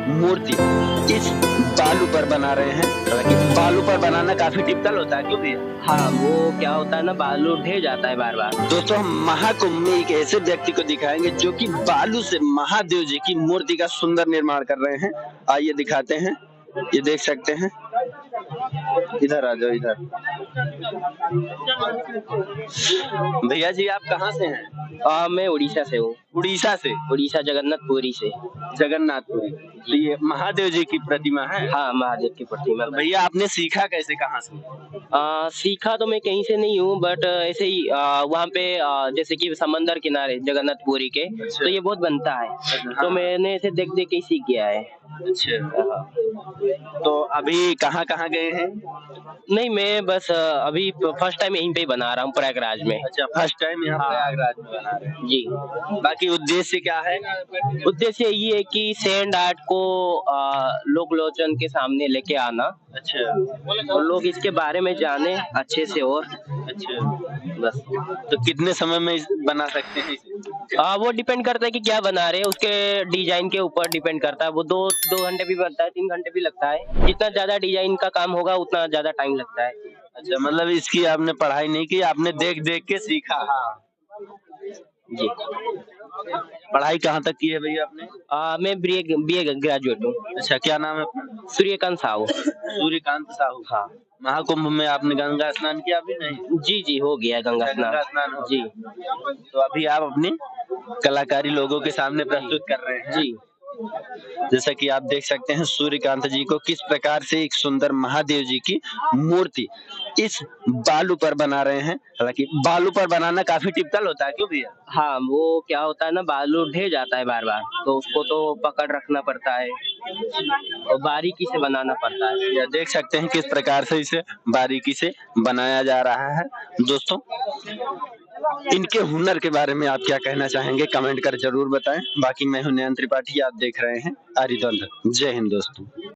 मूर्ति इस बालू पर बना रहे हैं। हालांकि बालू पर बनाना काफी टिपिकल होता है, क्यों भैया? हाँ, वो क्या होता है ना, बालू ढह जाता है बार बार। दोस्तों, हम महाकुंभ में एक ऐसे व्यक्ति को दिखाएंगे जो कि बालू से महादेव जी की मूर्ति का सुंदर निर्माण कर रहे हैं। आइए दिखाते हैं, ये देख सकते हैं। इधर आ जाओ, इधर। भैया जी, आप कहाँ से हैं? मैं उड़ीसा से हूँ। उड़ीसा से? उड़ीसा जगन्नाथपुरी से। जगन्नाथपुरी। तो ये महादेव जी की प्रतिमा है? हाँ, महादेव की प्रतिमा। तो भैया, आपने सीखा कैसे, कहाँ से? सीखा तो मैं कहीं से नहीं हूँ, बट ऐसे ही वहाँ पे जैसे कि समंदर किनारे जगन्नाथपुरी के, तो ये बहुत बनता है, तो मैंने ऐसे देख देख के ही सीख गया है। अच्छा, तो अभी कहाँ कहाँ गए हैं? नहीं, मैं बस अभी फर्स्ट टाइम यहीं पे ही बना रहा हूँ, प्रयागराज में। अच्छा, फर्स्ट टाइम यहाँ प्रयागराज में बना रहे हैं। जी। बाकी उद्देश्य क्या है? उद्देश्य ये है कि सैंड आर्ट को लोकलोचन के सामने लेके आना। अच्छा, और लोग इसके बारे में जाने अच्छे से। और अच्छा, बस। तो कितने समय में बना सकते हैं इसे? वो डिपेंड करता है कि क्या बना रहे हैं, उसके डिजाइन के ऊपर डिपेंड करता है। वो दो घंटे भी बनता है, 3 घंटे भी लगता है। जितना ज्यादा डिजाइन का काम होगा उतना ज्यादा टाइम लगता है। अच्छा, मतलब इसकी आपने पढ़ाई नहीं की, आपने देख देख के सीखा? हाँ जी। पढ़ाई कहाँ तक की है भैया आपने? मैं बीए ग्रेजुएट हूँ। अच्छा, क्या नाम है अपना? सूर्यकांत साहू। सूर्यकांत साहू। हाँ। महाकुंभ में आपने गंगा स्नान किया अभी नहीं? जी, हो गया गंगा स्नान। हो जी। गया। तो अभी आप अपनी कलाकारी लोगों के सामने प्रस्तुत कर रहे हैं। जी। जैसा कि आप देख सकते हैं सूर्यकांत जी को किस प्रकार से एक सुंदर महादेव जी की मूर्ति इस बालू पर बना रहे हैं। हालांकि बालू पर बनाना काफी टिपिकल होता है, क्यों भैया? हाँ, वो क्या होता है ना, बालू ढह जाता है बार बार, तो उसको तो पकड़ रखना पड़ता है और बारीकी से बनाना पड़ता है। या देख सकते हैं किस प्रकार से इसे बारीकी से बनाया जा रहा है। दोस्तों, इनके हुनर के बारे में आप क्या कहना चाहेंगे, कमेंट कर जरूर बताएं। बाकी मैं हूं नयन त्रिपाठी, आप देख रहे हैं आरिद्वंद। जय हिंद दोस्तों।